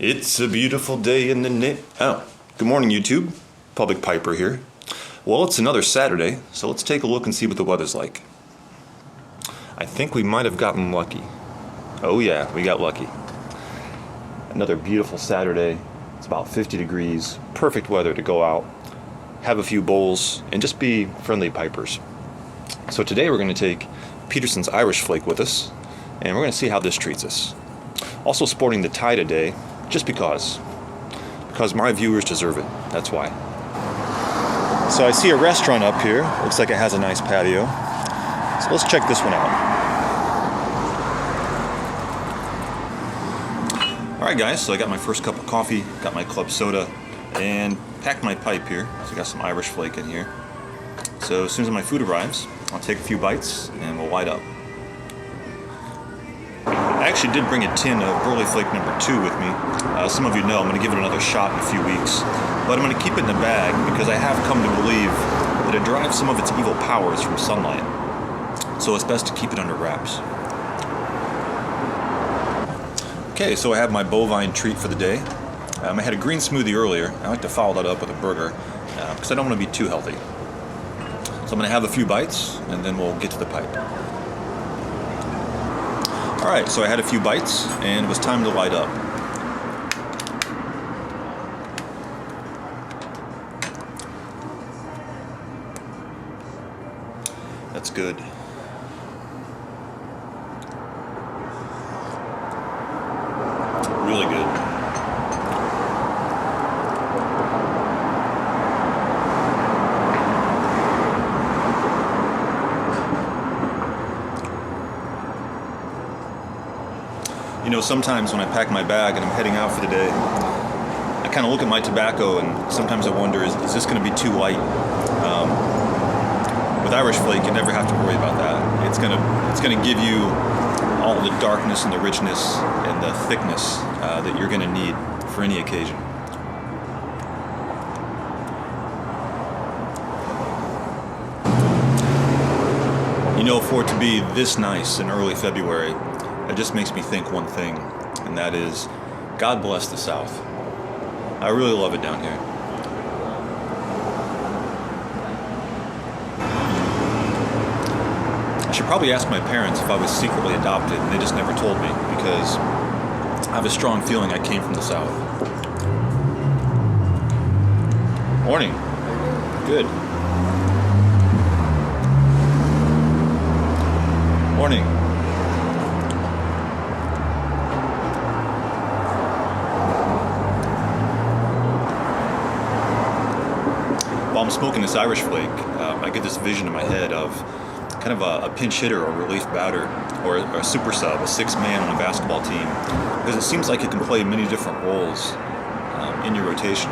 It's a beautiful day in the good morning, YouTube. Public Piper here. Well, it's another Saturday, so let's take a look and see what the weather's like. I think we might have gotten lucky. Oh yeah, we got lucky. Another beautiful Saturday. It's about 50 degrees. Perfect weather to go out, have a few bowls, and just be friendly pipers. So today we're going to take Peterson's Irish Flake with us, and we're going to see how this treats us. Also sporting the tie today, just because my viewers deserve it. That's why. So I see a restaurant up here. Looks like it has a nice patio. So let's check this one out. Alright guys, so I got my first cup of coffee, got my club soda, and packed my pipe here. So I got some Irish Flake in here. So as soon as my food arrives, I'll take a few bites and we'll light up. I actually did bring a tin of Burley Flake number 2 with me. Some of you know I'm going to give it another shot in a few weeks, but I'm going to keep it in the bag because I have come to believe that it derives some of its evil powers from sunlight. So it's best to keep it under wraps. Okay, so I have my bovine treat for the day. I had a green smoothie earlier. I like to follow that up with a burger because I don't want to be too healthy. So I'm going to have a few bites and then we'll get to the pipe. Alright, so I had a few bites and it was time to light up. That's good. Really good. You know, sometimes when I pack my bag and I'm heading out for the day, I kind of look at my tobacco and sometimes I wonder, is this going to be too light? With Irish Flake, you never have to worry about that. It's gonna give you all the darkness and the richness and the thickness that you're gonna need for any occasion. You know, for it to be this nice in early February, it just makes me think one thing, and that is, God bless the South. I really love it down here. I should probably ask my parents if I was secretly adopted, and they just never told me, because I have a strong feeling I came from the South. Morning. Good. Morning. While I'm smoking this Irish Flake, I get this vision in my head of kind of a pinch hitter or relief batter or a super sub, a 6-man on a basketball team, because it seems like it can play many different roles in your rotation.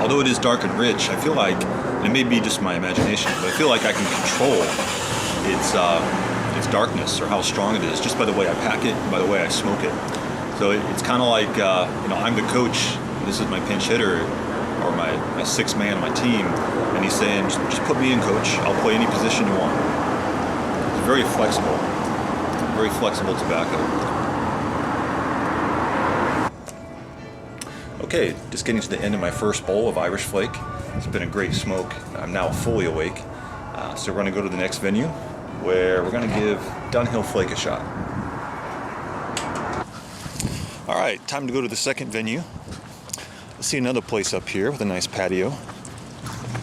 Although it is dark and rich, I feel like, and it may be just my imagination, but I feel like I can control its darkness or how strong it is just by the way I pack it and by the way I smoke it. So it's kind of like, I'm the coach, this is my pinch hitter, or my 6-man on my team, and he's saying, just put me in, coach. I'll play any position you want. It's very flexible tobacco. Okay, just getting to the end of my first bowl of Irish Flake. It's been a great smoke. I'm now fully awake. So we're going to go to the next venue, where we're going to give Dunhill Flake a shot. All right, time to go to the second venue. See another place up here with a nice patio.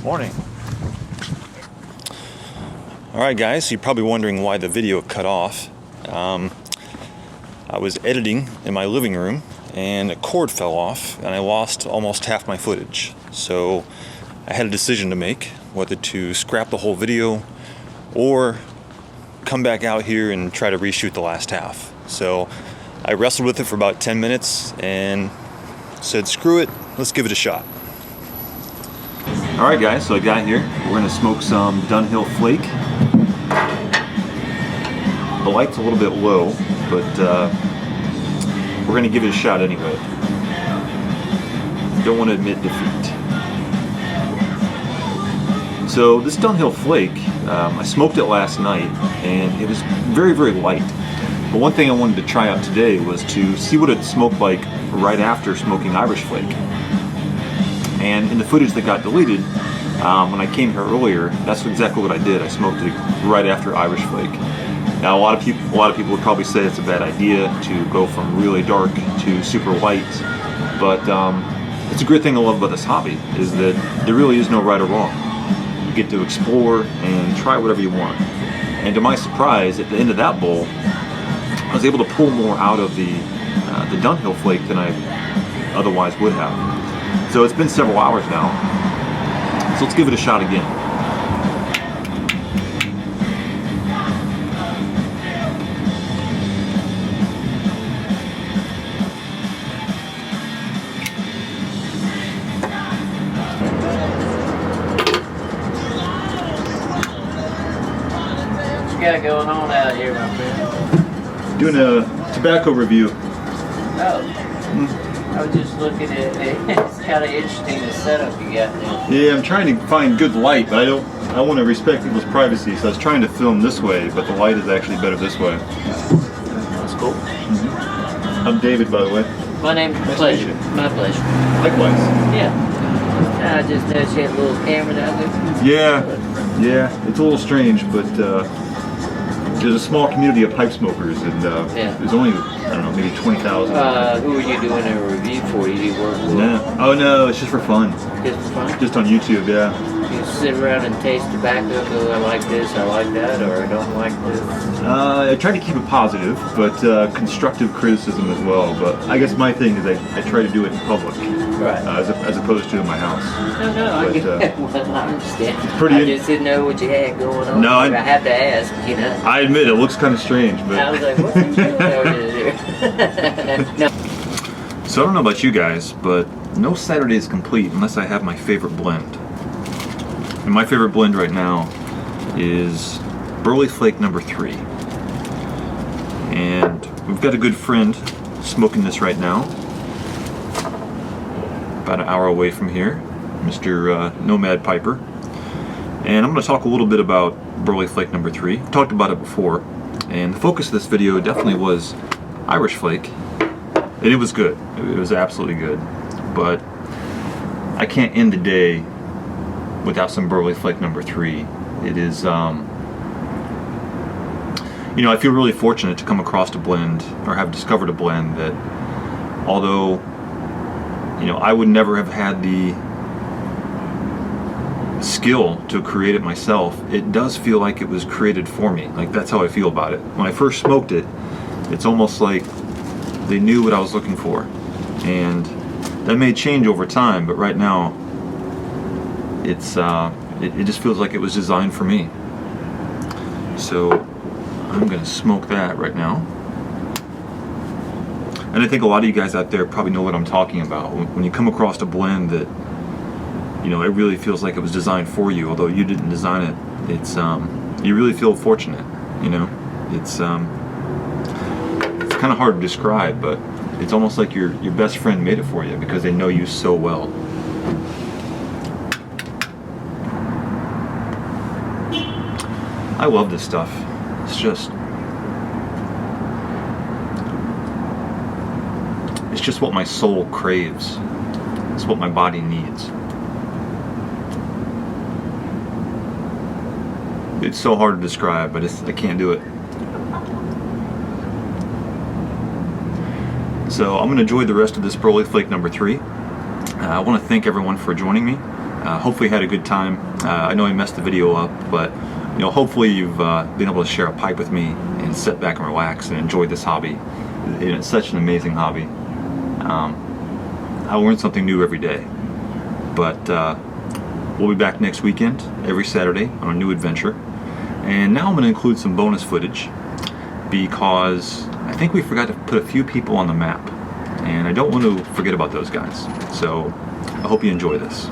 Morning. Alright guys, so you're probably wondering why the video cut off. I was editing in my living room and a cord fell off and I lost almost half my footage. So I had a decision to make, whether to scrap the whole video or come back out here and try to reshoot the last half. So I wrestled with it for about 10 minutes and said, screw it, let's give it a shot. Alright guys, so I got here. We're going to smoke some Dunhill Flake. The light's a little bit low, but we're going to give it a shot anyway. Don't want to admit defeat. So this Dunhill Flake, I smoked it last night, and it was very, very light. But one thing I wanted to try out today was to see what it smoked like right after smoking Irish Flake. And in the footage that got deleted, when I came here earlier, that's exactly what I did. I smoked it right after Irish Flake. Now a lot of people would probably say it's a bad idea to go from really dark to super light, but it's a great thing I love about this hobby is that there really is no right or wrong. You get to explore and try whatever you want. And to my surprise, at the end of that bowl, I was able to pull more out of the Dunhill Flake than I otherwise would have. So it's been several hours now, so let's give it a shot again. What you got going on out here, my friend? Doing a tobacco review. Oh. I was just looking at it. It's kind of interesting the setup you got there. Yeah, I'm trying to find good light, but I want to respect people's privacy, so I was trying to film this way, but the light is actually better this way. That's cool. Mm-hmm. I'm David, by the way. My name's Pleasure. My pleasure. Likewise. Yeah. I just noticed you had a little camera down there. Yeah, it's a little strange, but there's a small community of pipe smokers, and there's only, I don't know, maybe 20,000. Who are you doing a review for? You work with? No. Oh no, it's just for fun. Just for fun? Just on YouTube, yeah. You sit around and taste tobacco and go, I like this, I like that, or I don't like this? I try to keep it positive, but constructive criticism as well. But I guess my thing is I try to do it in public. Right. As opposed to in my house. No, I get that. Well, I understand. I just didn't know what you had going on. No, I had to ask, you know. I admit it looks kind of strange, but I was like, what's he doing over there? No. So I don't know about you guys, but no Saturday is complete unless I have my favorite blend. And my favorite blend right now is Burley Flake number 3. And we've got a good friend smoking this right now. About an hour away from here, Mr. Nomad Piper. And I'm going to talk a little bit about Burley Flake number 3. I've talked about it before, and the focus of this video definitely was Irish Flake, and it was good. It was absolutely good, but I can't end the day without some Burley Flake number 3. It is, you know, I feel really fortunate to come across a blend, or have discovered a blend that, although you know, I would never have had the skill to create it myself, it does feel like it was created for me. Like, that's how I feel about it. When I first smoked it, it's almost like they knew what I was looking for. And that may change over time, but right now, it's it just feels like it was designed for me. So I'm gonna smoke that right now. And I think a lot of you guys out there probably know what I'm talking about. When you come across a blend that, you know, it really feels like it was designed for you, although you didn't design it, it's you really feel fortunate, you know. It's kind of hard to describe, but it's almost like your best friend made it for you because they know you so well. I love this stuff. It's just what my soul craves. It's what my body needs. It's so hard to describe, but I can't do it. So I'm going to enjoy the rest of this Burley Flake number 3. I want to thank everyone for joining me. Hopefully you had a good time. I know I messed the video up, but you know, hopefully you've been able to share a pipe with me and sit back and relax and enjoy this hobby. It's such an amazing hobby. I learn something new every day. But we'll be back next weekend, every Saturday, on a new adventure. And now I'm going to include some bonus footage because I think we forgot to put a few people on the map. And I don't want to forget about those guys. So I hope you enjoy this.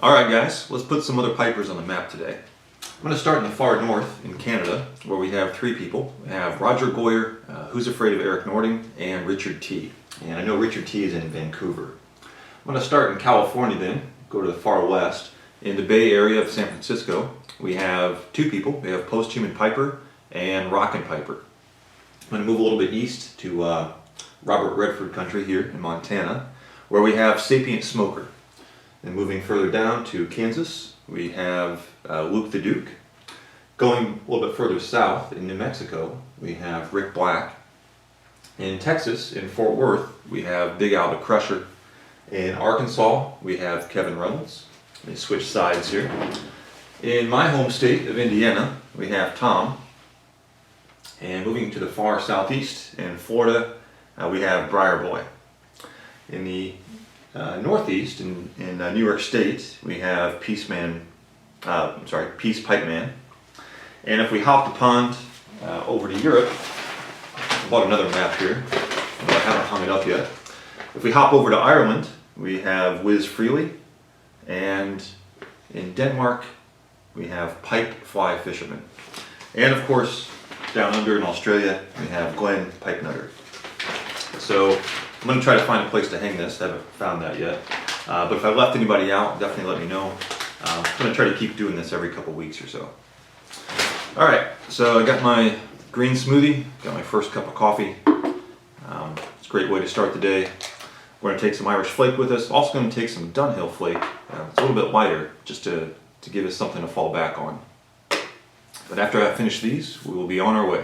Alright guys, let's put some other pipers on the map today. I'm going to start in the far north in Canada, where we have 3 people. We have Roger Goyer, Who's Afraid of Eric Nording, and Richard T. And I know Richard T is in Vancouver. I'm going to start in California then, go to the far west, In the Bay Area of San Francisco, we have two people. We have Post-Human Piper and Rockin' Piper. I'm going to move a little bit east to Robert Redford country here in Montana, where we have Sapient Smoker. And moving further down to Kansas, we have Luke the Duke. Going a little bit further south in New Mexico, we have Rick Black. In Texas, in Fort Worth, we have Big Al the Crusher. In Arkansas, we have Kevin Reynolds. Let me switch sides here. In my home state of Indiana, we have Tom. And moving to the far southeast in Florida, we have Briar Boy. In the northeast, in New York State, we have Peace Pipe Man. And if we hop the pond over to Europe, I bought another map here, but I haven't hung it up yet. If we hop over to Ireland, we have Wiz Freely. And in Denmark, we have Pipe Fly Fisherman. And of course, down under in Australia, we have Glenn Pipe Nutter. So I'm going to try to find a place to hang this. I haven't found that yet. But if I left anybody out, definitely let me know. I'm going to try to keep doing this every couple weeks or so. All right, so I got my green smoothie, got my first cup of coffee. It's a great way to start the day. We're going to take some Irish Flake with us. Also going to take some Dunhill Flake. It's a little bit lighter, just to give us something to fall back on. But after I finish these, we will be on our way.